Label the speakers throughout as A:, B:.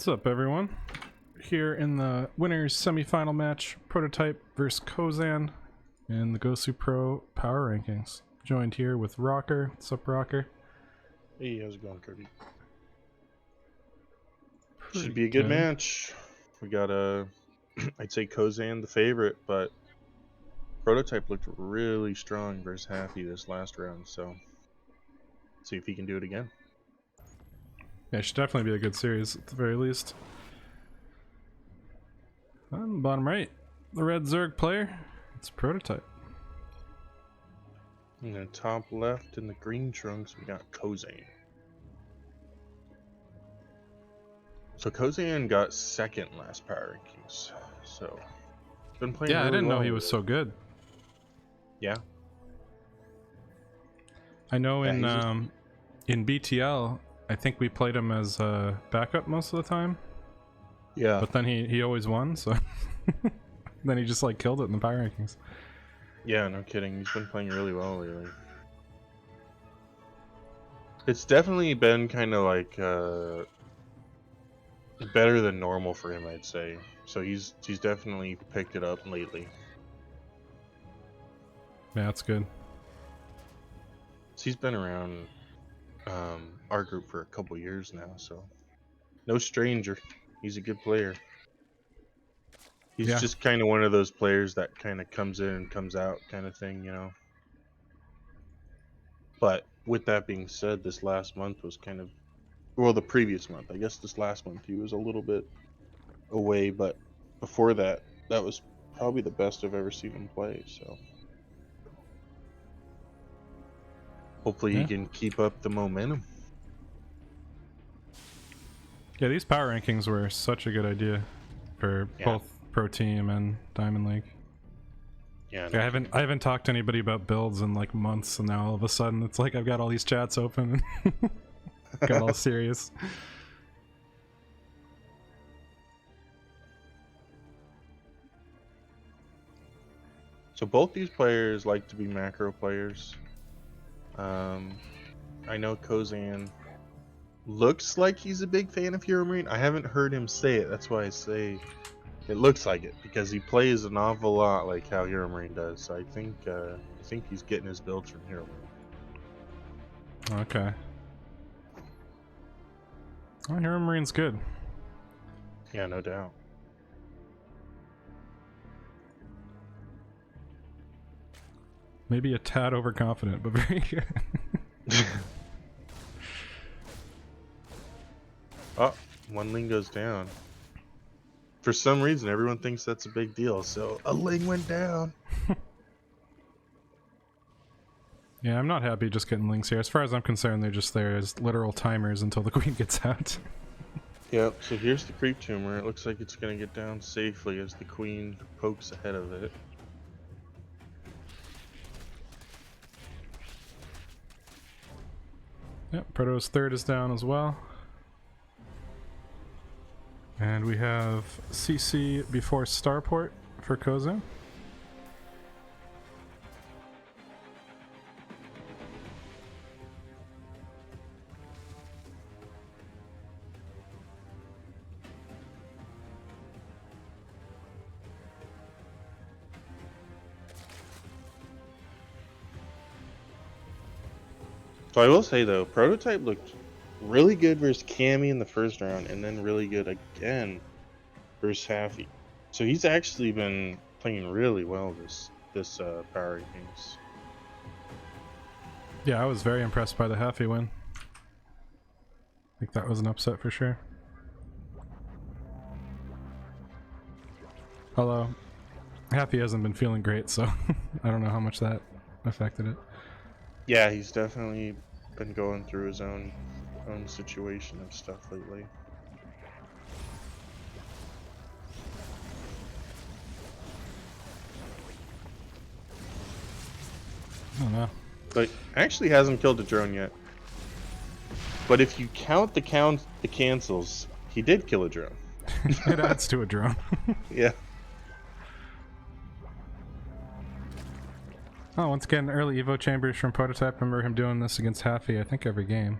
A: What's up, everyone? Here in the winners semi-final match, Prototype versus Kozan in the Gosu Pro Power Rankings. Joined here with Rocker. What's up, Rocker?
B: Hey, how's it going, Kirby? Should be a good match. We got I'd say Kozan the favorite, but Prototype looked really strong versus Happy this last round, so see if he can do it again.
A: Yeah, it should definitely be a good series at the very least. On the bottom right, the red Zerg player, it's Prototype.
B: In the top left in the green trunks, we got Kozan. So Kozan got second last Power Rankings, so been playing.
A: Yeah,
B: really
A: I didn't
B: well
A: know he was so good.
B: Yeah,
A: I know in BTL, I think we played him as a backup most of the time.
B: Yeah,
A: but then he always won, so then he just like killed it in the Power Rankings.
B: Yeah, no kidding. He's been playing really well lately. It's definitely been kind of like better than normal for him, I'd say. So he's definitely picked it up lately.
A: Yeah, that's good.
B: He's been around our group for a couple years now, so no stranger. He's a good player. He's just kind of one of those players that kind of comes in and comes out kind of thing, you know. But with that being said, this last month was kind of, well, the previous month. I guess this last month he was a little bit away, but before that, that was probably the best I've ever seen him play, so hopefully he can keep up the momentum.
A: Yeah, these power rankings were such a good idea for both Pro Team and Diamond League.
B: Yeah,
A: I haven't talked to anybody about builds in like months, and now all of a sudden it's like I've got all these chats open and got all serious.
B: So both these players like to be macro players. I know Kozan looks like he's a big fan of Hero Marine. I haven't heard him say it. That's why I say it looks like it, because he plays an awful lot like how Hero Marine does. So I think he's getting his builds from Hero Marine.
A: Okay. Well, Hero Marine's good.
B: Yeah, no doubt.
A: Maybe a tad overconfident, but very good.
B: Oh, one Ling goes down. For some reason, everyone thinks that's a big deal, so a Ling went down.
A: Yeah, I'm not happy just getting Lings here. As far as I'm concerned, they're just there as literal timers until the queen gets out.
B: Yep, so here's the creep tumor. It looks like it's going to get down safely as the queen pokes ahead of it.
A: Yep, Proto's third is down as well. And we have CC before Starport for Kozan.
B: So I will say though, Prototype looked really good versus Cammy in the first round, and then really good again versus Happy. So he's actually been playing really well this Power Rankings.
A: Yeah, I was very impressed by the Happy win. I think that was an upset for sure. Although, Happy hasn't been feeling great, so I don't know how much that affected it.
B: Yeah, he's definitely been going through his own situation and stuff lately.
A: I don't know.
B: But actually hasn't killed a drone yet. But if you count the cancels, he did kill a drone.
A: It adds to a drone.
B: Yeah.
A: Oh, once again, early Evo chambers from Prototype. Remember him doing this against Happy, I think, every game.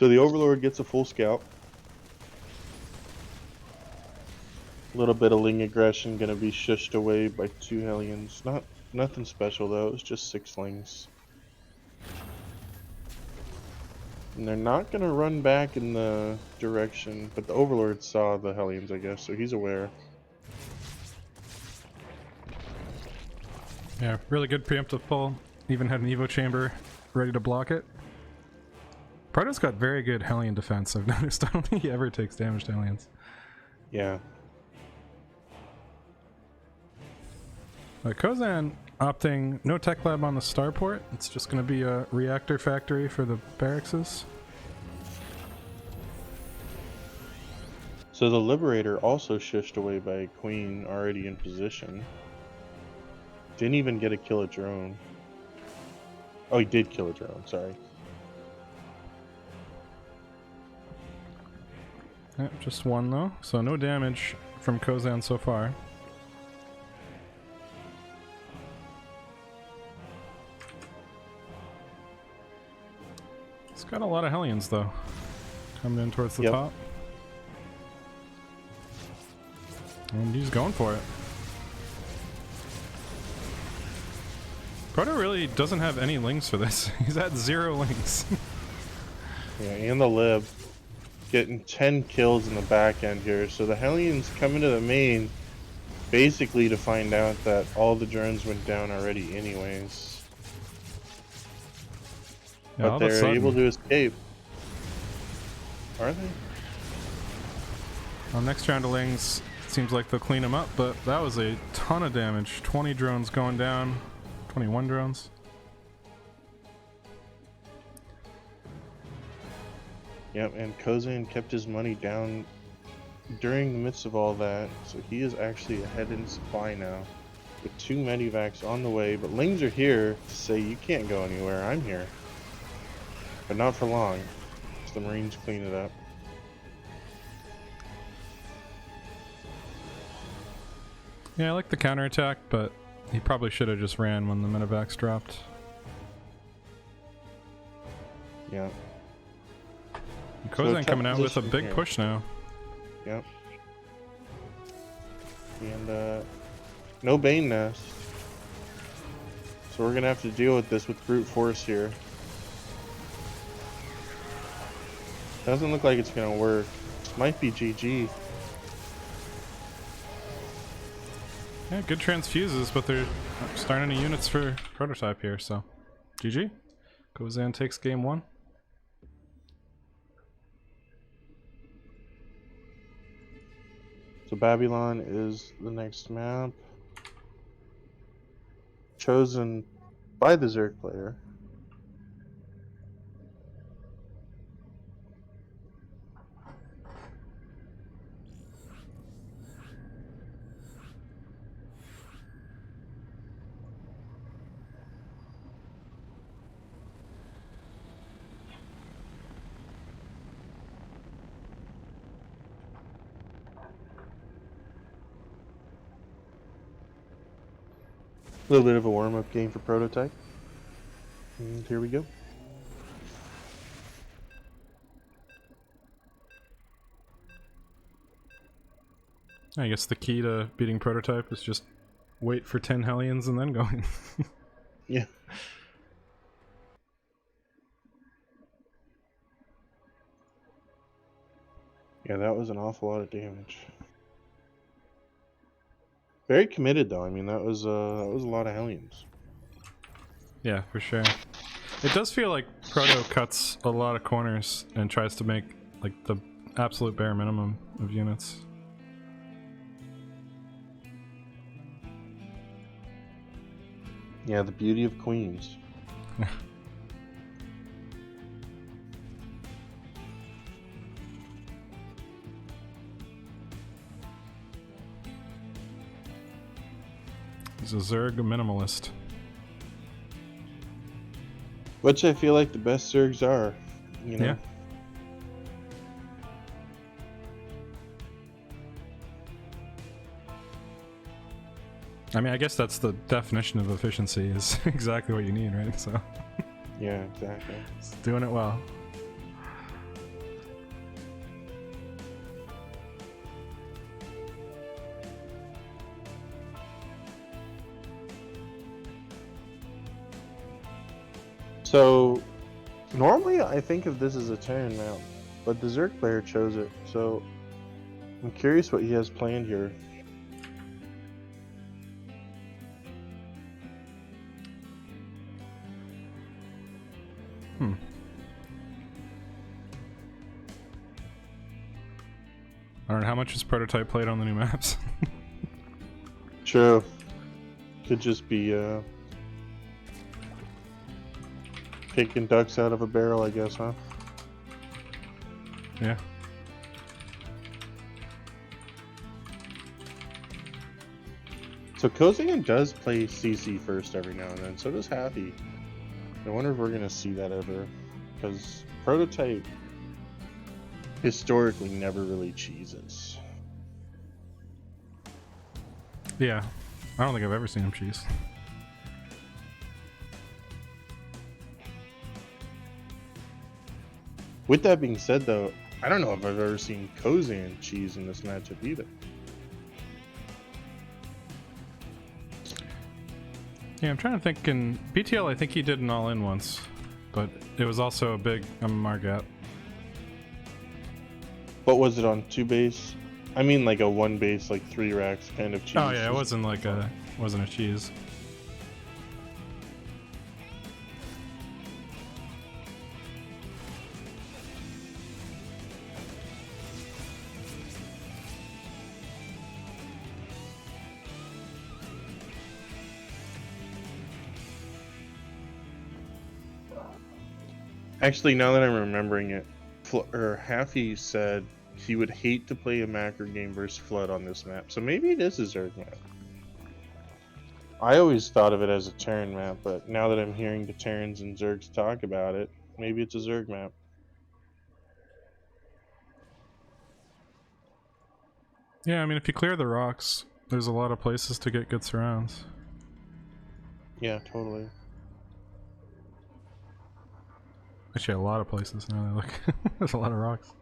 B: So the Overlord gets a full scout. A little bit of Ling aggression gonna be shushed away by 2 Hellions. Nothing special though, it's just 6 Lings. And they're not gonna run back in the direction, but the Overlord saw the Hellions, I guess, so he's aware.
A: Yeah, really good preemptive pull. Even had an Evo chamber ready to block it. Proto's got very good Hellion defense, I've noticed. I don't think he ever takes damage to Hellions.
B: Yeah.
A: But Kozan opting no tech lab on the starport. It's just going to be a reactor factory for the barracks.
B: So the Liberator also shushed away by a Queen already in position. Didn't even get to kill a drone. Oh, he did kill a drone, sorry.
A: Yeah, just one though, so no damage from Kozan so far. It's got a lot of Hellions though, coming in towards the top. And he's going for it. Proto really doesn't have any Lings for this. He's at 0 Lings.
B: Yeah, and the Lib getting 10 kills in the back end here. So the Hellions come into the main basically to find out that all the drones went down already anyways. Yeah, but they're able to escape. Are they?
A: Well, next round of Lings, seems like they'll clean them up, but that was a ton of damage. 20 drones going down. 21 drones.
B: Yep, and Kozan kept his money down during the midst of all that, so he is actually ahead in supply now with 2 medivacs on the way, but Lings are here to say you can't go anywhere, I'm here. But not for long, as the Marines clean it up.
A: Yeah, I like the counterattack, but he probably should have just ran when the medivacs dropped.
B: Yeah.
A: Kozan coming out with a big push now.
B: Yep. And no Bane Nest. So we're gonna have to deal with this with brute force here. Doesn't look like it's gonna work. This might be GG.
A: Yeah, good transfuses, but they're starting any units for prototype here, so GG. Kozan takes game 1.
B: So Babylon is the next map. Chosen by the Zerg player. A little bit of a warm-up game for prototype. And here we go.
A: I guess the key to beating prototype is just wait for 10 Hellions and then go in.
B: Yeah. Yeah, that was an awful lot of damage. Very committed though. I mean, that was a lot of Hellions.
A: Yeah, for sure. It does feel like Proto cuts a lot of corners and tries to make like the absolute bare minimum of units.
B: Yeah, the beauty of Queens.
A: He's a Zerg minimalist.
B: Which I feel like the best Zergs are, you know?
A: Yeah. I mean, I guess that's the definition of efficiency, is exactly what you need, right? So
B: yeah, exactly.
A: it's doing it well.
B: So normally I think of this as a Terran mount, but the Zerg player chose it, so I'm curious what he has planned here.
A: I don't know how much is prototype played on the new maps.
B: True. Could just be picking ducks out of a barrel, I guess, huh?
A: Yeah.
B: So Kozan does play CC first every now and then, so does Happy. I wonder if we're gonna see that ever, because prototype historically never really cheeses.
A: Yeah. I don't think I've ever seen him cheese.
B: With that being said, though, I don't know if I've ever seen Kozan cheese in this matchup either.
A: Yeah, I'm trying to think. In BTL, I think he did an all-in once, but it was also a big MMR gap.
B: But was it on 2 base? I mean, like a 1 base, like 3 racks kind of cheese.
A: Oh yeah, it wasn't like wasn't a cheese.
B: Actually, now that I'm remembering it, Haffy said he would hate to play a macro game versus Flood on this map. So maybe it is a Zerg map. I always thought of it as a Terran map, but now that I'm hearing the Terrans and Zergs talk about it, maybe it's a Zerg map.
A: Yeah, I mean, if you clear the rocks, there's a lot of places to get good surrounds.
B: Yeah, totally.
A: Actually, a lot of places now that I look. There's a lot of rocks.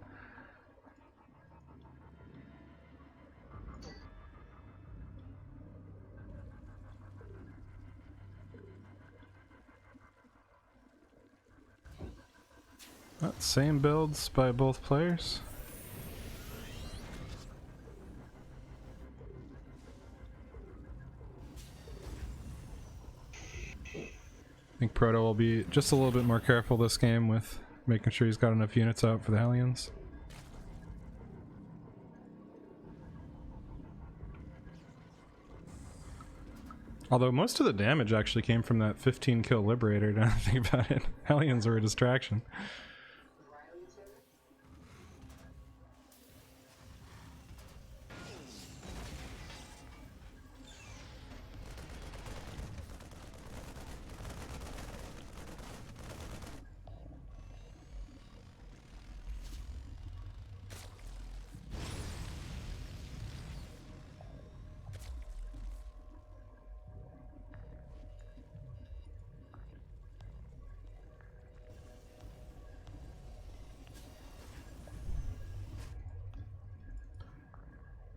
A: Same builds by both players. I think Proto will be just a little bit more careful this game with making sure he's got enough units out for the Hellions. Although most of the damage actually came from that 15 kill Liberator, now that I think about it. Hellions were a distraction.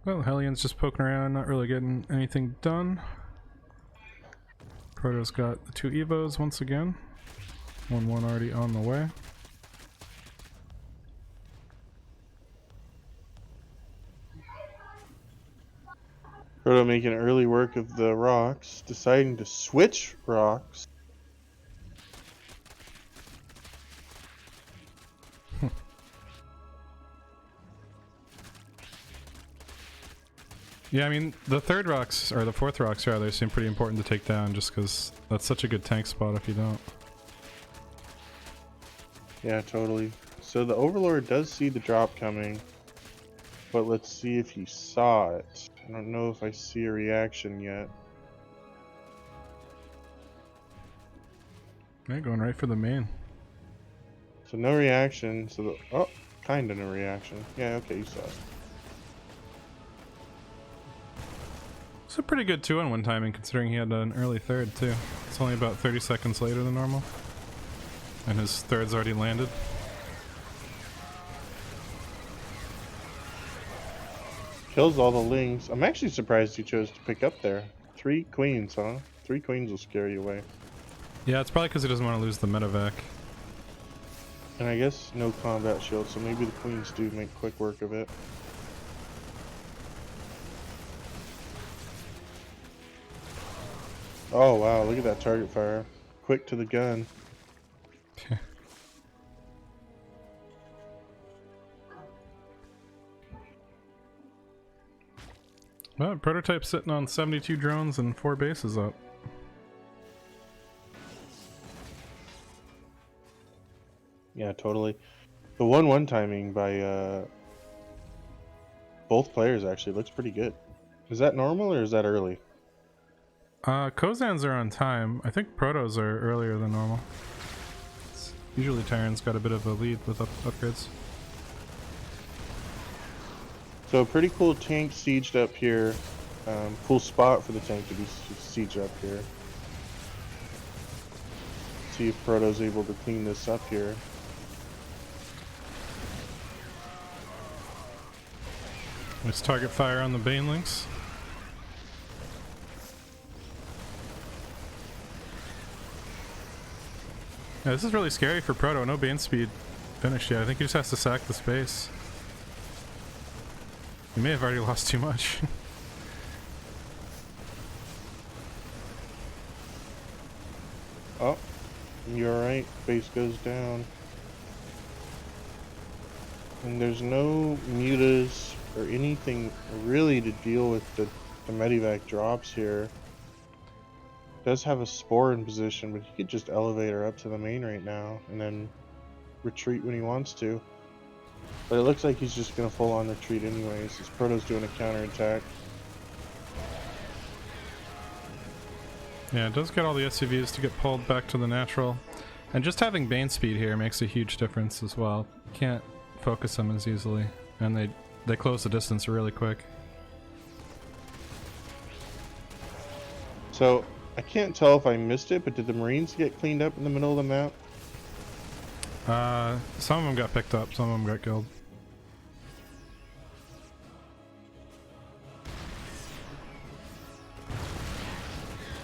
A: Well, Hellions just poking around, not really getting anything done. Proto's got the 2 Evos once again. 1-1 already on the way.
B: Proto making early work of the rocks, deciding to switch rocks.
A: Yeah, I mean, the 3rd rocks, or the 4th rocks rather, seem pretty important to take down just because that's such a good tank spot if you don't.
B: Yeah, totally. So the Overlord does see the drop coming, but let's see if he saw it. I don't know if I see a reaction yet.
A: Okay, going right for the main.
B: So no reaction, so the, oh, kinda no reaction. Yeah, okay, you saw it.
A: It's a pretty good 2-on-1 timing considering he had an early 3rd too. It's only about 30 seconds later than normal. And his 3rd's already landed.
B: Kills all the lings. I'm actually surprised he chose to pick up there. 3 queens, huh? 3 queens will scare you away.
A: Yeah, it's probably because he doesn't want to lose the medevac.
B: And I guess no combat shield, so maybe the queens do make quick work of it. Oh wow, look at that target fire. Quick to the gun.
A: Well, prototype sitting on 72 drones and 4 bases up.
B: Yeah, totally. The 1-1 timing by both players actually looks pretty good. Is that normal or is that early?
A: Kozans are on time. I think protos are earlier than normal. Usually Terran's got a bit of a lead with upgrades.
B: So pretty cool tank sieged up here. Cool spot for the tank to be sieged up here. See if Proto's able to clean this up here.
A: Nice target fire on the Banelings. Yeah, this is really scary for Proto. No Bane speed finished yet. I think he just has to sack the space. He may have already lost too much.
B: Oh, you're right. Base goes down. And there's no mutas or anything really to deal with the medivac drops here. Does have a spore in position, but he could just elevate her up to the main right now and then retreat when he wants to. But it looks like he's just gonna full on retreat anyways. His Proto's doing a counterattack.
A: Yeah, it does get all the SUVs to get pulled back to the natural. And just having Bane speed here makes a huge difference as well. Can't focus them as easily. And they close the distance really quick.
B: So, I can't tell if I missed it, but did the Marines get cleaned up in the middle of the map?
A: Some of them got picked up, some of them got killed.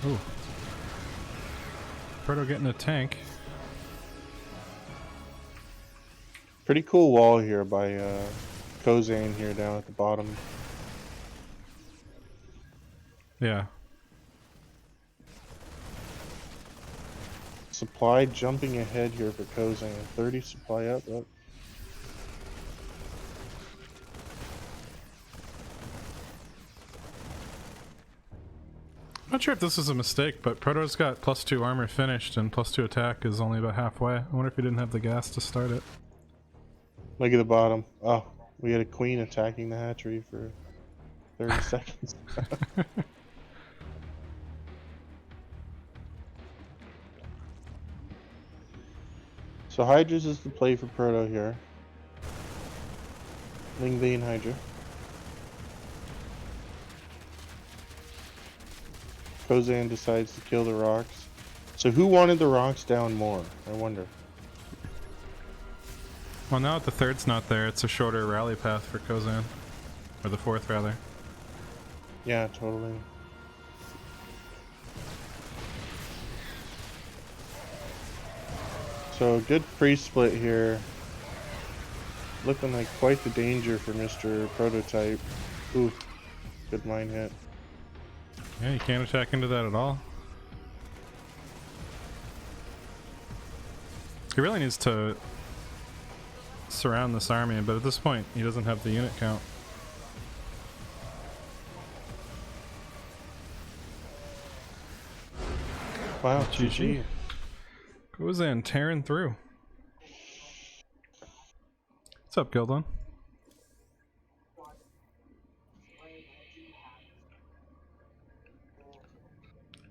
A: Ooh. Proto getting a tank.
B: Pretty cool wall here by Kozan here down at the bottom.
A: Yeah.
B: Supply jumping ahead here for Kozan. 30 supply up. Oh.
A: I'm not sure if this is a mistake, but Proto's got +2 armor finished and +2 attack is only about halfway. I wonder if he didn't have the gas to start it.
B: Look at the bottom. Oh, we had a queen attacking the hatchery for 30 seconds. So Hydras is the play for Proto here. Ling Bane Hydra. Kozan decides to kill the rocks. So who wanted the rocks down more? I wonder.
A: Well, now that the third's not there, it's a shorter rally path for Kozan. Or the fourth, rather.
B: Yeah, totally. So good pre-split here. Looking like quite the danger for Mr. Prototype. Ooh, good mine hit.
A: Yeah, you can't attack into that at all. He really needs to surround this army, but at this point, he doesn't have the unit count.
B: Wow, GG.
A: Kozan tearing through. What's up, Gildon?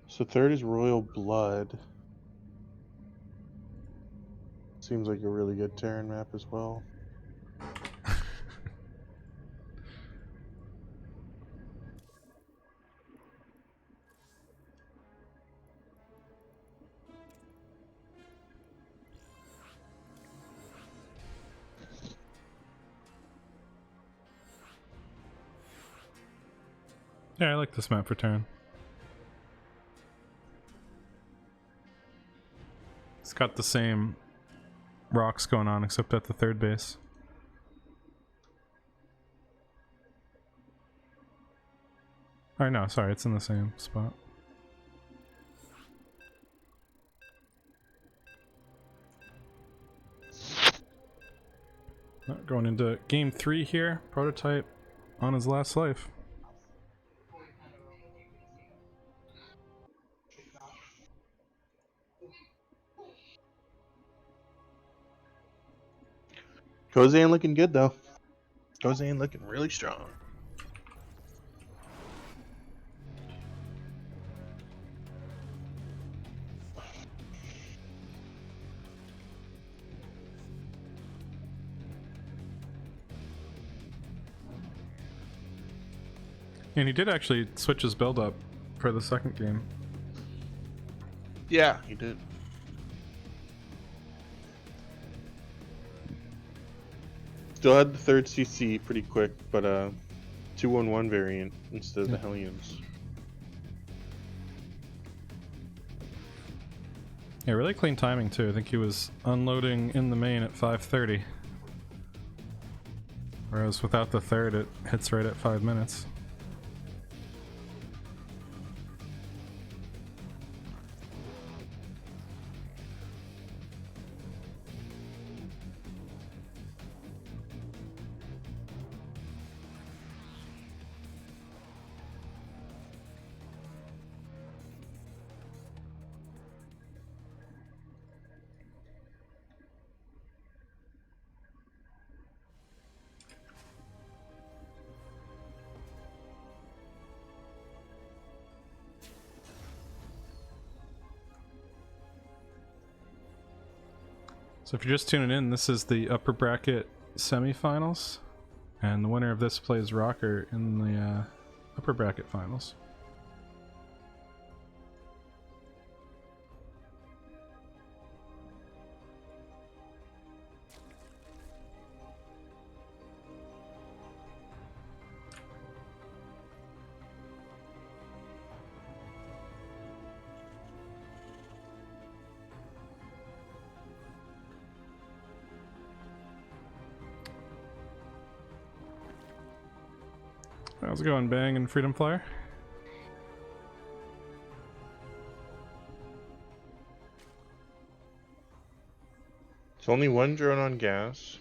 B: So third is Royal Blood. Seems like a really good Terran map as well.
A: Yeah, I like this map for Terran. got the same rocks going on except at the third base. Or no, sorry, it's in the same spot. Going into game 3 here. Prototype on his last life.
B: Kozan looking good though. Kozan looking really strong.
A: And he did actually switch his build up for the second game.
B: Yeah, he did. Still had the third CC pretty quick, but 2-1-1 variant instead of the Hellions.
A: Yeah, really clean timing too. I think he was unloading in the main at 5:30. Whereas without the third, it hits right at 5 minutes. So if you're just tuning in, this is the upper bracket semifinals, and the winner of this plays Rocker in the upper bracket finals. How's it going, Bang and Freedom Flyer?
B: It's only one drone on gas.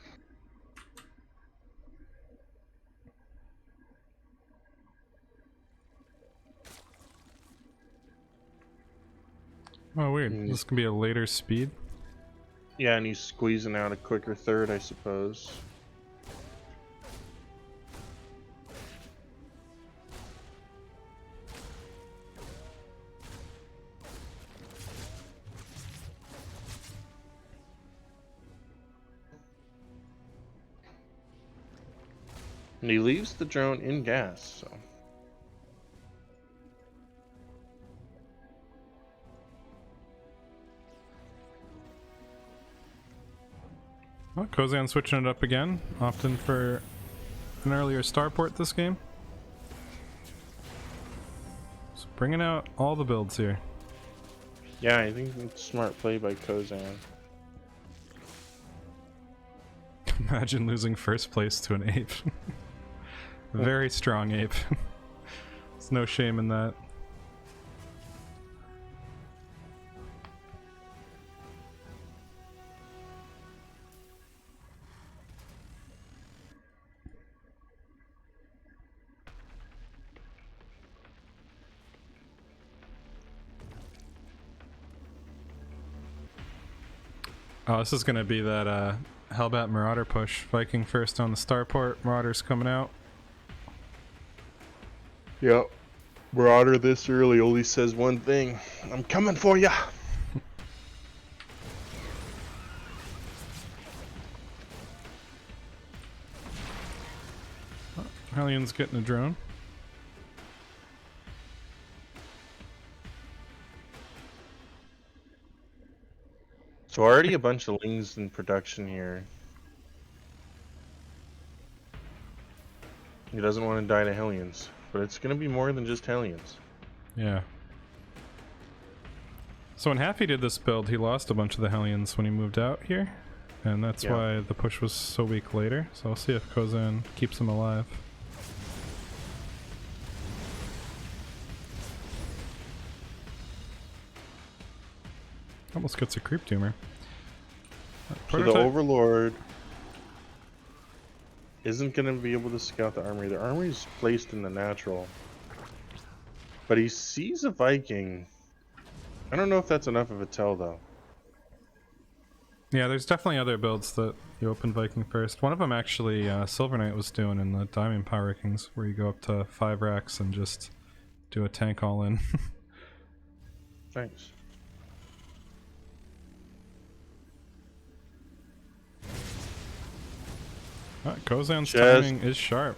A: Oh, weird. This could be a later speed.
B: Yeah, and he's squeezing out a quicker third, I suppose. And he leaves the drone in gas, so.
A: Well, Kozan switching it up again, often for an earlier starport this game. Just bringing out all the builds here.
B: Yeah, I think it's a smart play by Kozan.
A: Imagine losing first place to an ape. Very strong ape. There's no shame in that. Oh, this is gonna be that Hellbat Marauder push. Viking first on the starport, Marauders coming out.
B: Yep. Marauder this early only says one thing. I'm coming for ya!
A: Hellions getting a drone.
B: So already a bunch of Lings in production here. He doesn't want to die to Hellions, but it's going to be more than just Hellions.
A: Yeah. So when Happy did this build, he lost a bunch of the Hellions when he moved out here, and that's why the push was so weak later. So I'll see if Kozan keeps him alive. Almost gets a creep tumor.
B: So the Overlord isn't going to be able to scout the armory. The armory is placed in the natural. But he sees a Viking. I don't know if that's enough of a tell, though.
A: Yeah, there's definitely other builds that you open Viking first. One of them actually Silver Knight was doing in the Diamond Power Rankings, where you go up to 5 racks and just do a tank all in.
B: Thanks.
A: Kozan's timing is sharp.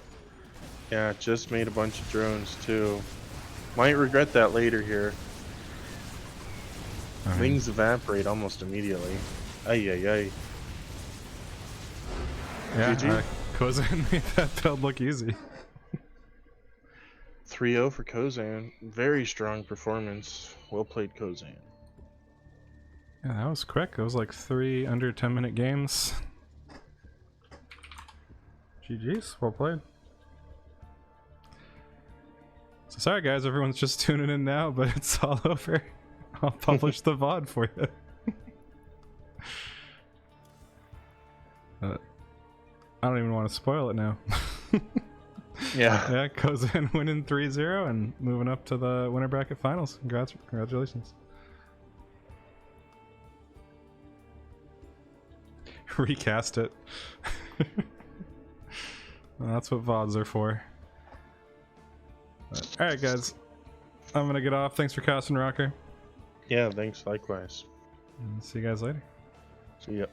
B: Yeah, just made a bunch of drones too. Might regret that later here. Wings evaporate almost immediately. Ay ay ay.
A: Yeah, Kozan made that build look easy.
B: 3-0 for Kozan. Very strong performance. Well played, Kozan.
A: Yeah, that was quick. It was like 3 under 10-minute games. GG's, well played. So sorry guys, everyone's just tuning in now, but it's all over. I'll publish the VOD for you. I don't even want to spoil it now. Yeah, Kozan winning 3-0 and moving up to the winner bracket finals. Congratulations. Recast it. Well, that's what VODs are for. Alright guys, I'm gonna get off. Thanks for casting, Rocker.
B: Yeah, thanks likewise.
A: And see you guys later.
B: See ya.